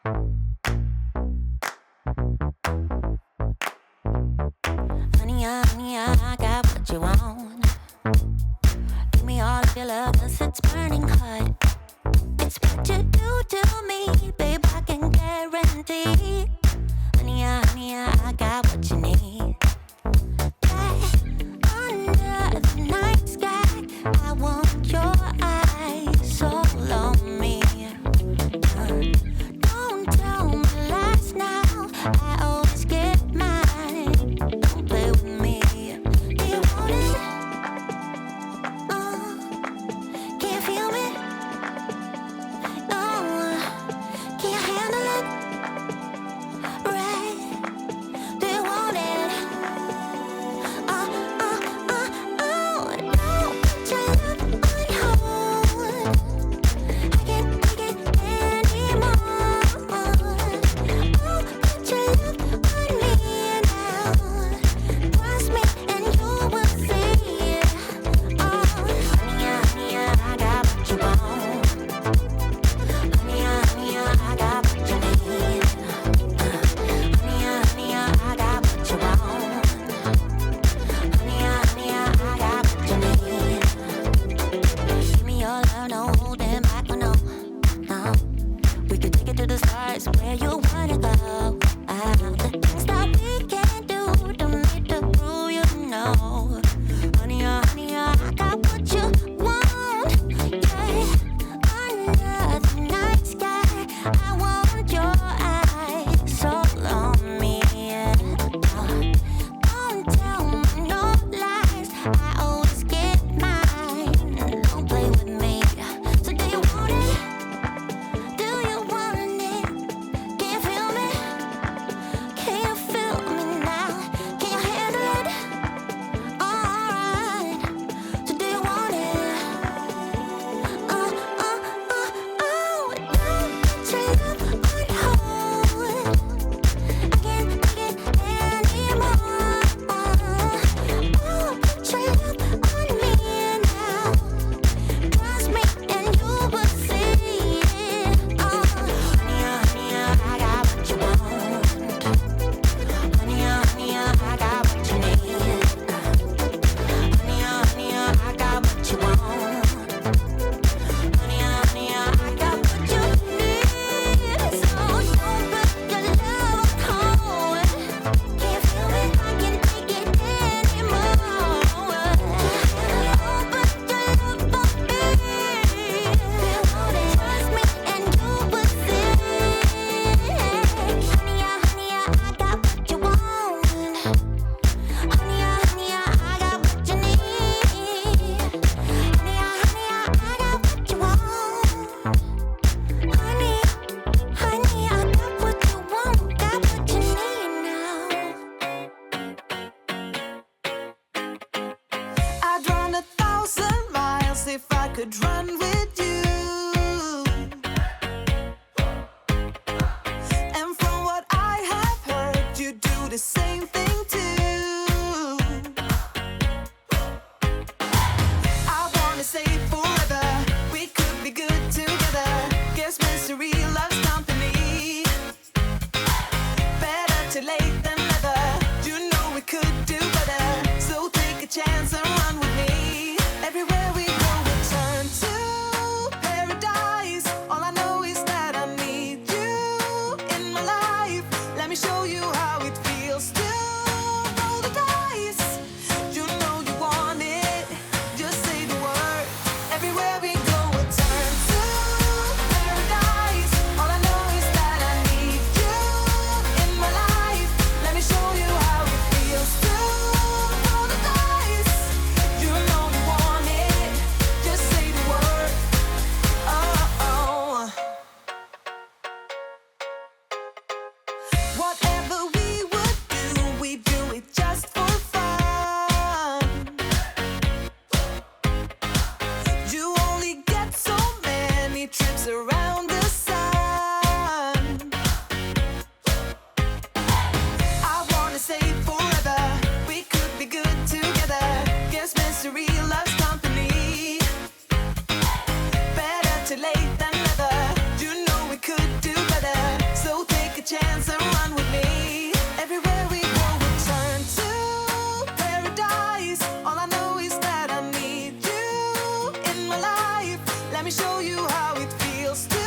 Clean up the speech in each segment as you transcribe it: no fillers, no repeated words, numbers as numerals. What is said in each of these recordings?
Honey, I got what you want. Give me all of your love, 'cause it's burning hot. It's what you do to me, babe, I can guarantee. Honey, I got what you need. Under the night sky, I want your eyes all on me. Don't tell me lies now, I always get mine. Don't play with me. Do you want it? Can you feel me? No, can you handle it? Right? Do you want it? Don't put your love on hold. I can't take it anymore. Oh, put your love on me now. Trust me and you will see. Oh, honey, I got what you want. Honey, I got what you need. Honey, I got what you want. Honey, I got what you need. Give me your love, no holding back, no. We could take it to the stars, where you wanna go. The things that we can do, don't need to prove you know. Honey, I got what you want. Yeah, under the night sky, I want your eyes all on me. Don't tell me no lies, I always get mine. Don't play with me. So do you want it? Do you want it? Can you feel me? Can you feel me now? Can you handle it? Alright. So do you want it? Don't put your love on hold. I can't take it anymore. Oh, put your love on me now. Trust me and you will see. Oh, honey, I got what you want. Honey, I got what you need. Honey, I got what you want. Honey, I got what you need. So don't put your love on hold. Can you feel me? I can't take it anymore. Don't put your love on me. Trust me and you will see. Honey, I got what you want. Honey, I got what you need. Honey, I got what you want. Honey, I got what you want, got what you need now. I'd run 1,000 miles if I could run with you. And from what I have heard, you do the same thing too. I wanna say forever, we could be good together. Guess mystery loves company. Better too late than never. You know we could do better. So take a chance and run with me. Everywhere we go, we turn to paradise. All I know is that I need you in my life. Let me show you how it feels to roll the dice. You know you want it, just say the word. Everywhere we go, we turn to paradise. All I know is that I need you in my life. Let me show you how it feels to roll the dice. You know you want it, just say the word. Oh. Whatever we would do it just for fun. You only get so many trips around the sun. I wanna say forever, we could be good together. Guess mystery loves company. Better too late than never. You know we could do better. you how it feels to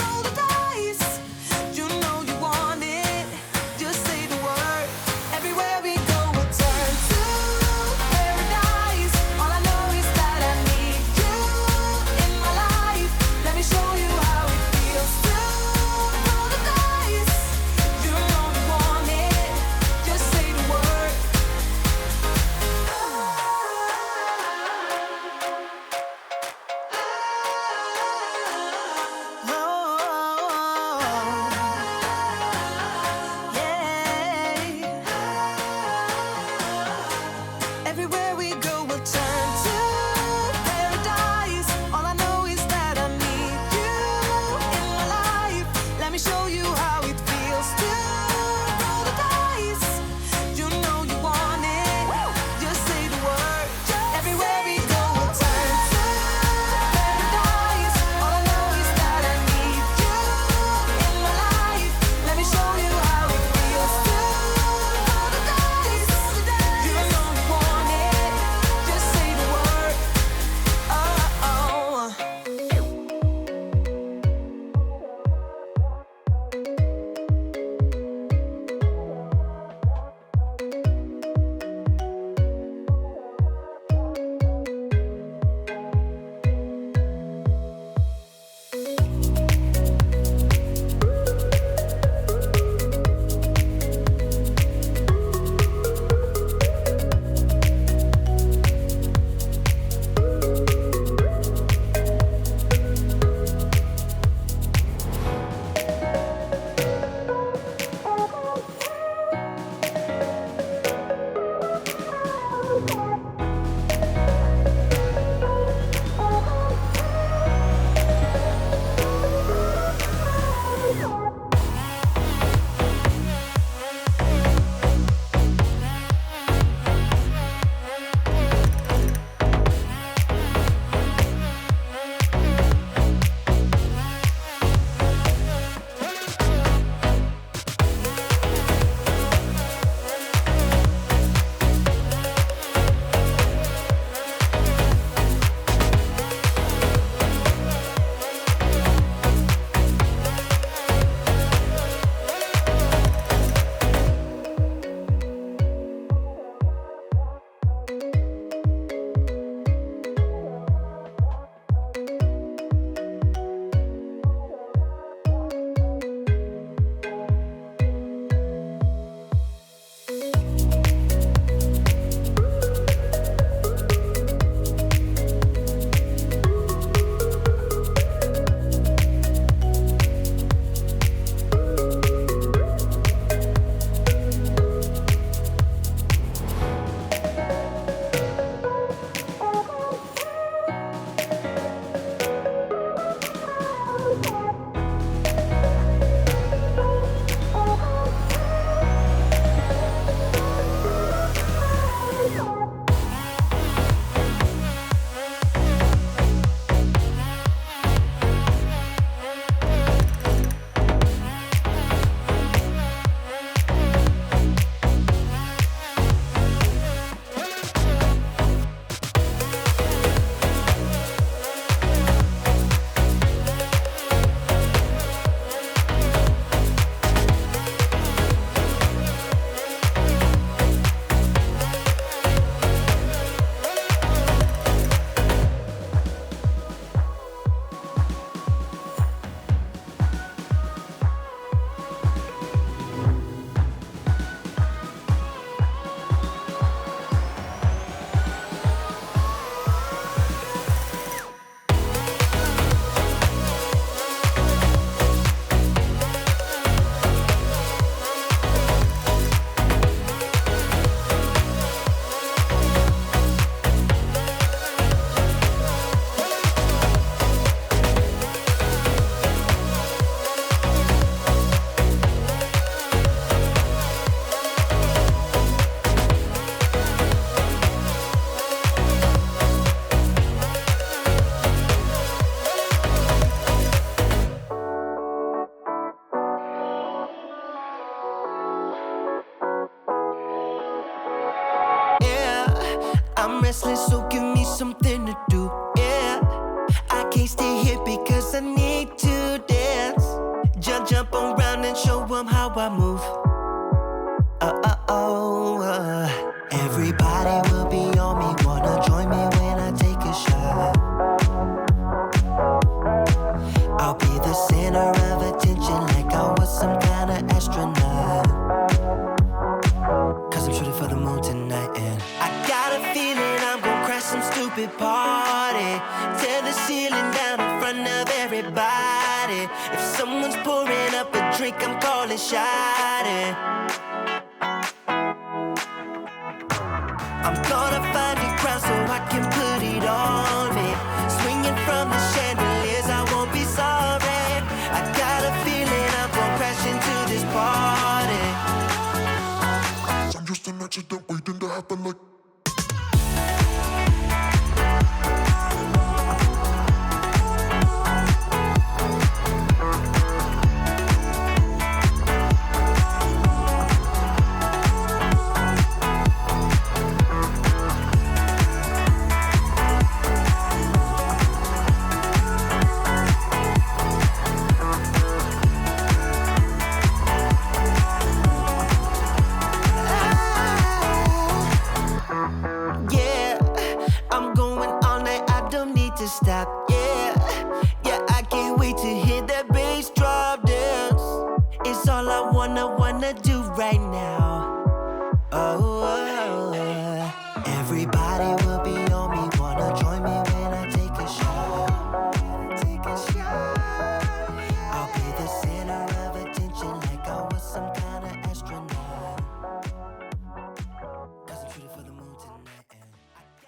roll the dice. You know you want it, just say the word. Everywhere we go, we'll turn to paradise. All I know is that I need you in my life. Let me show you how it feels to roll the dice. You know you want it, just say the word. Everywhere we go, we'll turn to paradise. All I know is that I need you in my life. Let me show you how it feels to roll the dice. You know you want it, just say the word. Everywhere we go, we'll turn to paradise. All I know is that I need you in my life. Let me show you how it feels to roll the dice. You know you want it, just say the word. Oh. I'm restless, so give me something to do. Yeah, I can't stay here here because I need to dance. Jump around and show them how I move. Everybody will be on me, wanna join me when I take a shot. I'll be the center of attention like I was some kind of astronaut. Cause I'm shooting for the moon tonight and I got a feeling I'm gonna crash some stupid party. Tear the ceiling down in front of everybody. If someone's pouring up a drink, I'm calling shawty. I'm gonna find a crowd so I can put it on me. Swinging from the chandeliers, I won't be sorry. I got a feeling I'm gonna crash into this party. I'm just an accident waiting to happen like. Stop, yeah, I can't wait to hear that bass drop dance. It's all I wanna do right now.